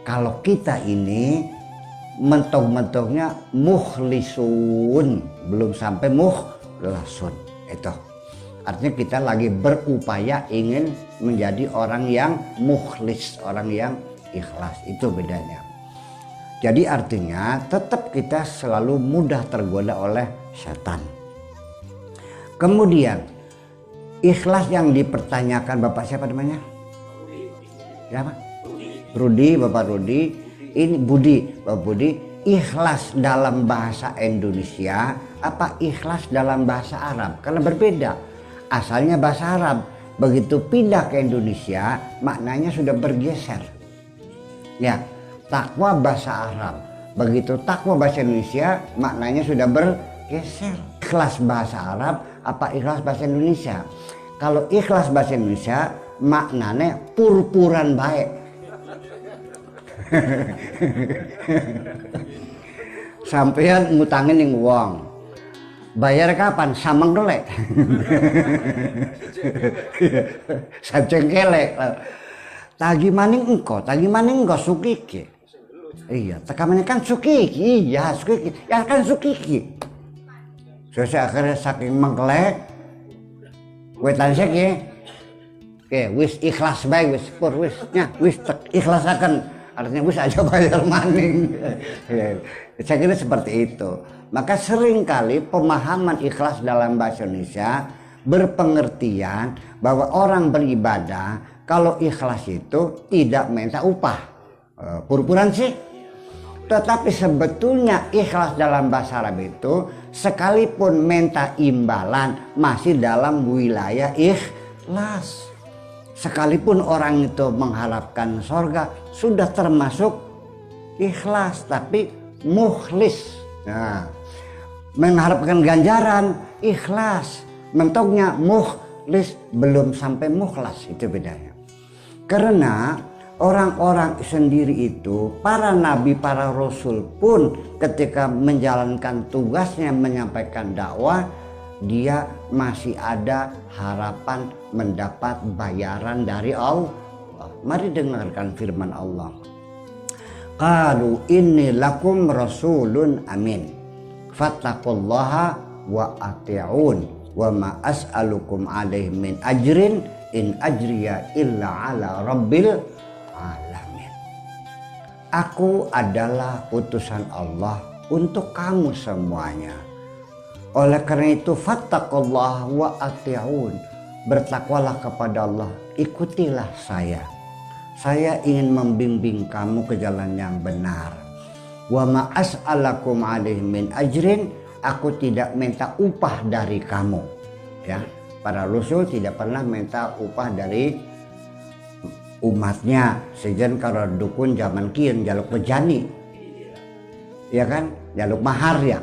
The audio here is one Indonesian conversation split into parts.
Kalau kita ini mentok-mentoknya mukhlisun, belum sampai mukhlasun. Itu artinya kita lagi berupaya ingin menjadi orang yang mukhlis, orang yang ikhlas. Itu bedanya. Jadi artinya tetap kita selalu mudah tergoda oleh setan. Kemudian ikhlas yang dipertanyakan Bapak siapa namanya? Siapa? Rudi, Bapak Rudi. Ini Budi, Bapak Budi. Ikhlas dalam bahasa Indonesia apa ikhlas dalam bahasa Arab? Karena berbeda. Asalnya bahasa Arab, begitu pindah ke Indonesia maknanya sudah bergeser. Ya, takwa bahasa Arab, begitu takwa bahasa Indonesia maknanya sudah bergeser. Ikhlas bahasa Arab apa ikhlas bahasa Indonesia? Kalau ikhlas bahasa Indonesia maknanya purpuran baik. Sampean ngutangin yang uang, bayar kapan? Sameng kelek. Sajengkelek. Tagi maning engko sukiki. Iya, tekamane kan sukiki. Iya, sukiki. Ya kan sukiki. Saya akhirnya saking mengkelek, wetan seki. Oke, wis ikhlas bae wis pur wis nya wis ikhlasaken. Artinya wis aja bayar maning. Saya kira seperti itu. Maka seringkali pemahaman ikhlas dalam bahasa Indonesia berpengertian bahwa orang beribadah kalau ikhlas itu tidak minta upah. Pur-puran sih. Tetapi sebetulnya ikhlas dalam bahasa Arab itu sekalipun minta imbalan masih dalam wilayah ikhlas. Sekalipun orang itu mengharapkan surga sudah termasuk ikhlas tapi mukhlis. Nah, mengharapkan ganjaran ikhlas, mentoknya mukhlis belum sampai mukhlas, itu bedanya. Karena orang-orang sendiri itu, para nabi, para rasul pun ketika menjalankan tugasnya menyampaikan dakwah, dia masih ada harapan mendapat bayaran dari Allah. Mari dengarkan firman Allah. Qalu inni lakum rasulun amin. Fattaqullaha wa ati'un wa ma as'alukum alaihi min ajrin in ajriya illa ala rabbil alamin. Aku adalah utusan Allah untuk kamu semuanya. Oleh karena itu fattaqullaha wa ati'un, bertakwalah kepada Allah, ikutilah saya. Saya ingin membimbing kamu ke jalan yang benar. Wa ma as'alakum alaihi min ajrin, aku tidak minta upah dari kamu. Ya, para rasul tidak pernah minta upah dari umatnya. Sejen kalau dukun zaman kieu jaluk bejani. Ya kan? Jaluk mahar ya.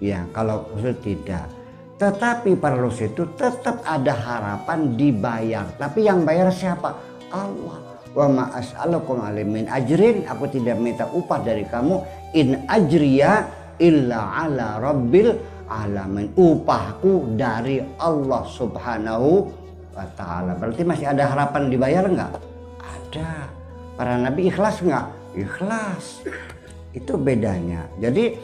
Ya, kalau rasul tidak. Tetapi para rasul itu tetap ada harapan dibayar. Tapi yang bayar siapa? Allah. Wa ma as'alukum alaihi min ajrin, aku tidak minta upah dari kamu. In ajriya illa ala rabbil alamin. Upahku dari Allah subhanahu wa ta'ala. Berarti masih ada harapan dibayar enggak? Ada. Para nabi ikhlas enggak? Ikhlas. Itu bedanya. Jadi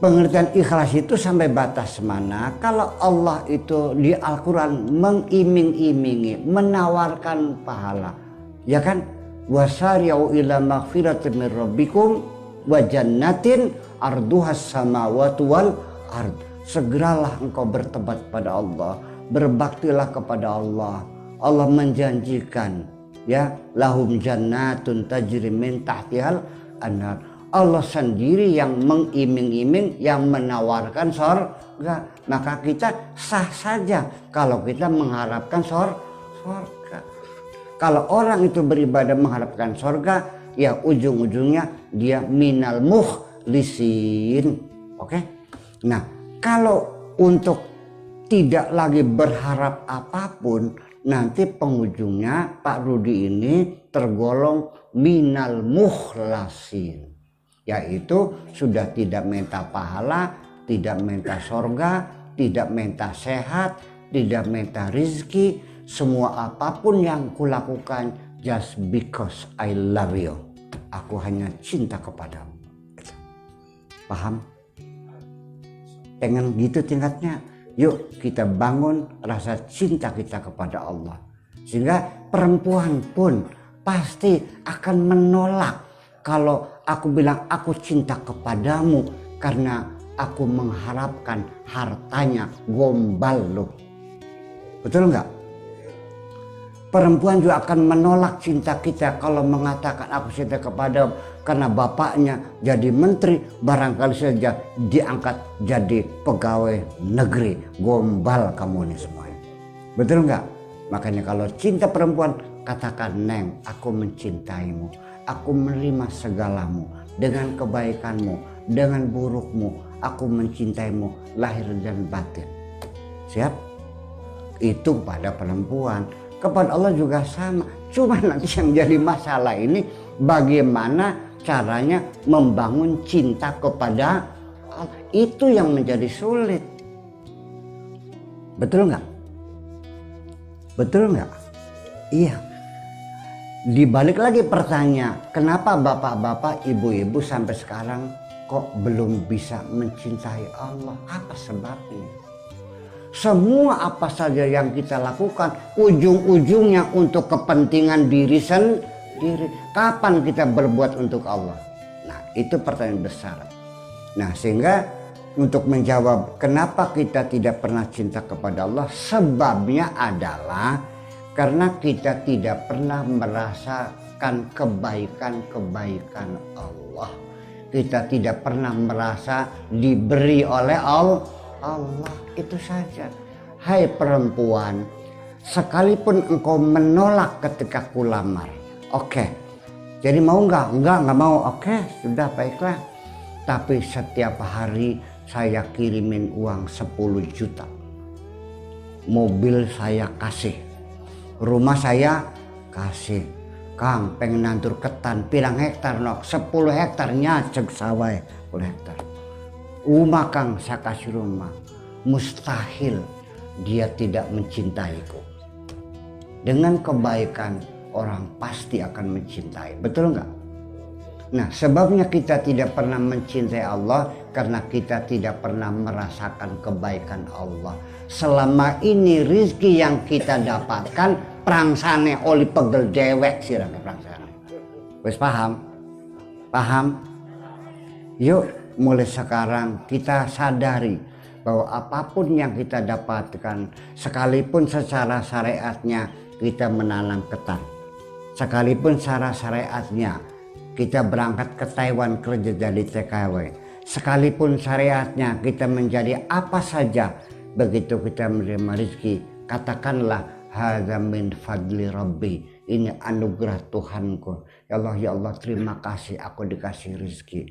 pengertian ikhlas itu sampai batas mana? Kalau Allah itu di Al-Quran mengiming-imingi, menawarkan pahala, ya kan? Wasari'u ila maghfiratin min rabbikum wa jannatin arduhas samawati wal ard. Segeralah engkau bertobat pada Allah, berbaktilah kepada Allah. Allah menjanjikan, ya, lahum jannatun tajri min tahtihal anhar. Allah sendiri yang mengiming-iming, yang menawarkan surga. Maka kita sah saja kalau kita mengharapkan surga. Kalau orang itu beribadah mengharapkan surga, ya ujung-ujungnya dia minal mukhlisin. Oke? Nah, kalau untuk tidak lagi berharap apapun, nanti penghujungnya Pak Rudi ini tergolong minal mukhlasin. Yaitu sudah tidak minta pahala, tidak minta surga, tidak minta sehat, tidak minta rizki. Semua apapun yang kulakukan just because I love you. aku hanya cinta kepadamu. Paham? Pengen gitu tingkatnya. Yuk kita bangun rasa cinta kita kepada Allah. Sehingga perempuan pun pasti akan menolak kalau aku bilang aku cinta kepadamu karena aku mengharapkan hartanya. Gombal loh. Betul nggak? Perempuan juga akan menolak cinta kita kalau mengatakan aku cinta kepadamu karena bapaknya jadi menteri, barangkali saja diangkat jadi pegawai negeri. Gombal kamu nih semuanya. Betul nggak? Makanya kalau cinta perempuan, katakan, Neng, aku mencintaimu. Aku menerima segalamu dengan kebaikanmu, dengan burukmu. Aku mencintaimu lahir dan batin. Siap? Itu pada perempuan. Kepada Allah juga sama. Cuma nanti yang jadi masalah ini bagaimana caranya membangun cinta kepada Allah. Itu yang menjadi sulit. Betul nggak? Betul nggak? Iya. Dibalik lagi pertanyaan, kenapa bapak-bapak, ibu-ibu sampai sekarang kok belum bisa mencintai Allah? Apa sebabnya? Semua apa saja yang kita lakukan ujung-ujungnya untuk kepentingan diri sendiri. Kapan kita berbuat untuk Allah? Nah, itu pertanyaan besar. Nah, sehingga untuk menjawab kenapa kita tidak pernah cinta kepada Allah, sebabnya adalah karena kita tidak pernah merasakan kebaikan-kebaikan Allah. Kita tidak pernah merasa diberi oleh Allah. Itu saja. Hai perempuan, sekalipun engkau menolak ketika kulamar, oke. Jadi mau nggak? Nggak mau. Oke, sudah baiklah. Tapi setiap hari saya kirimin uang 10 juta. Mobil saya kasih. Rumah saya kasih. Kang, pengen nantur ketan, pirang hektar nok? 10 hektarnya cek sawah 10 hektar. Rumah Kang, saya kasih rumah. Mustahil dia tidak mencintaiku. Dengan kebaikan orang pasti akan mencintai. Betul nggak? Nah, sebabnya kita tidak pernah mencintai Allah karena kita tidak pernah merasakan kebaikan Allah. Selama ini rizki yang kita dapatkan prangsane oli pegel dewek sirang prangsane. Wes paham? Paham? Yuk mulai sekarang kita sadari bahwa apapun yang kita dapatkan, sekalipun secara syariatnya kita menanam ketan, sekalipun secara syariatnya kita berangkat ke Taiwan kerja jadi TKW, sekalipun syariatnya kita menjadi apa saja, begitu kita menerima rezeki, katakanlah hadza min fadli rabbi, ini anugerah Tuhanku. Ya Allah, terima kasih aku dikasih rezeki.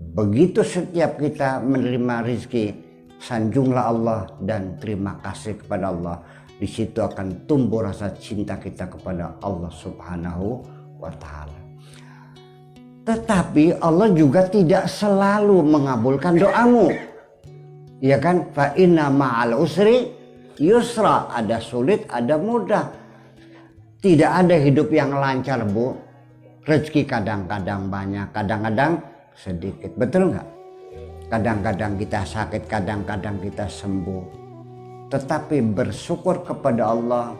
Begitu setiap kita menerima rezeki, sanjunglah Allah dan terima kasih kepada Allah. Di situ akan tumbuh rasa cinta kita kepada Allah Subhanahu wa Ta'ala. Tetapi Allah juga tidak selalu mengabulkan doamu. Ya kan? Fa inna ma'al usri yusra. Ada sulit, ada mudah. Tidak ada hidup yang lancar, Bu. Rezeki kadang-kadang banyak, kadang-kadang sedikit. Betul nggak? Kadang-kadang kita sakit, kadang-kadang kita sembuh. Tetapi bersyukur kepada Allah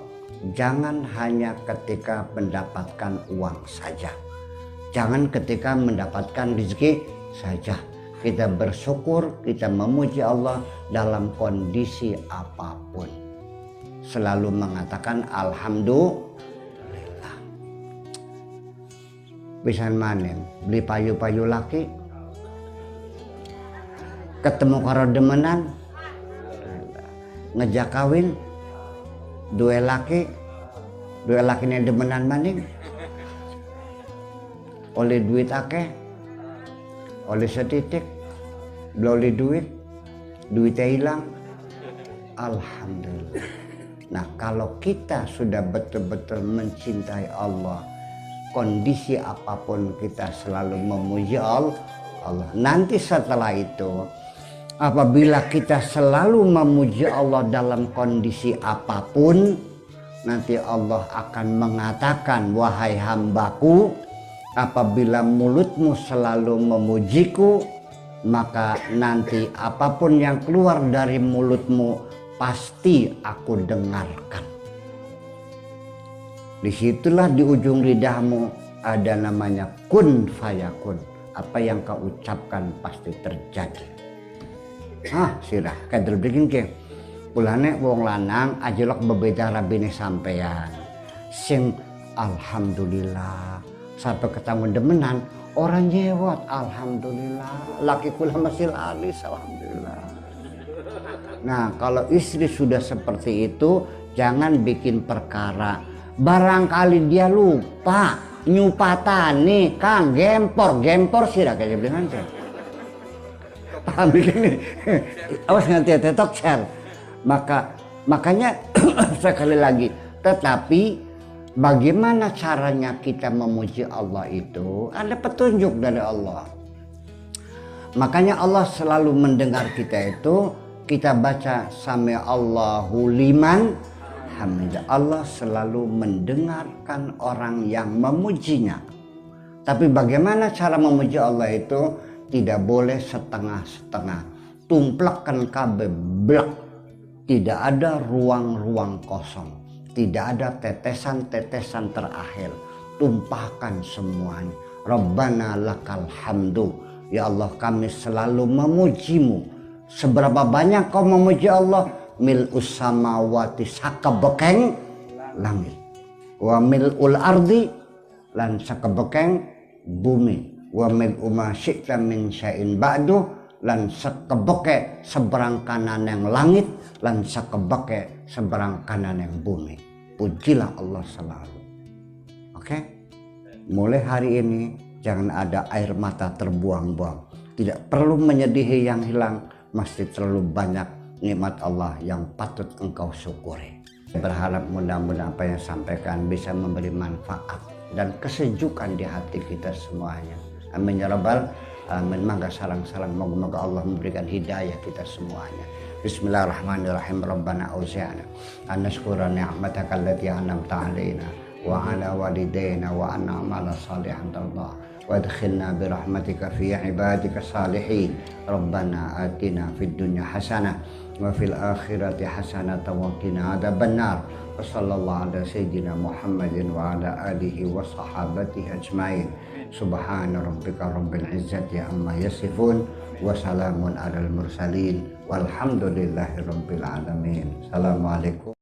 jangan hanya ketika mendapatkan uang saja. Jangan ketika mendapatkan rezeki saja. Kita bersyukur, kita memuji Allah dalam kondisi apapun. Selalu mengatakan alhamdulillah. Bisa manen, beli payu-payu laki, ketemu karo demenan, ngejak kawin, dua laki ini demenan maning, oleh duit akeh, oleh setitik, oleh duitnya hilang, alhamdulillah. Nah, kalau kita sudah betul-betul mencintai Allah, kondisi apapun kita selalu memuji Allah. Nanti setelah itu, apabila kita selalu memuji Allah dalam kondisi apapun, nanti Allah akan mengatakan, wahai hambaku, Apabila mulutmu selalu memujiku, maka nanti apapun yang keluar dari mulutmu pasti aku dengarkan. Disitulah di ujung lidahmu ada namanya kun fayakun. Apa yang kau ucapkan pasti terjadi. Sirah kadel bikin ke pulane wong lanang ajelok bebeda rabine sampean sing alhamdulillah sampai ketemu demenan orang nyewot alhamdulillah laki kula masih laris alhamdulillah. Nah kalau istri sudah seperti itu jangan bikin perkara, barangkali dia lupa nyupatane kang gempor sirah kayak bilang aja. Paham begini? Awas nanti tetok share. Makanya sekali lagi, tetapi bagaimana caranya kita memuji Allah itu ada petunjuk dari Allah. Makanya Allah selalu mendengar kita itu, kita baca sami Allahu liman hamidah. Allah selalu mendengarkan orang yang memujinya. Tapi bagaimana cara memuji Allah itu? Tidak boleh setengah-setengah, tumplekkan kabeh blek. Tidak ada ruang-ruang kosong, tidak ada tetesan-tetesan terakhir. Tumpahkan semuanya. Rabbana lakal hamdu. Ya Allah kami selalu memujimu. Seberapa banyak kau memuji Allah? Mil'us samawati sakabekeng langit. Wa mil'ul ardi lan sakabekeng bumi. Wa mil'u ma syi'ta min syai'in ba'du lan sakebeke seberang kanan yang langit lan sakebeke seberang kanan yang bumi. Pujilah Allah selalu. Oke? Mulai hari ini jangan ada air mata terbuang-buang. Tidak perlu menyedihi yang hilang, masih terlalu banyak nikmat Allah yang patut engkau syukuri. Berharap mudah-mudahan apa yang sampaikan bisa memberi manfaat dan kesejukan di hati kita semuanya. Amin ya rabbal alamin. Mangga salang-salang moga-moga Allah memberikan hidayah kita semuanya. Bismillahirrahmanirrahim. Rabbana auzi'na an nashkura ni'mataka allati an'amta 'alaina wa 'ala walidayna wa an na'mala salihan tardah wa adkhilna bi rahmatika fi ibadika salihin. Rabbana atina fid dunya hasanah wa fil akhirati hasanah wa qina adzabannar. Wa sallallahu ala sayyidina Muhammadin wa ala alihi wa sahabatihi ajmain. Subhana rabbika rabbil izzati amma yasifun wa salamun alal mursalin walhamdulillahi rabbil alamin. Assalamualaikum.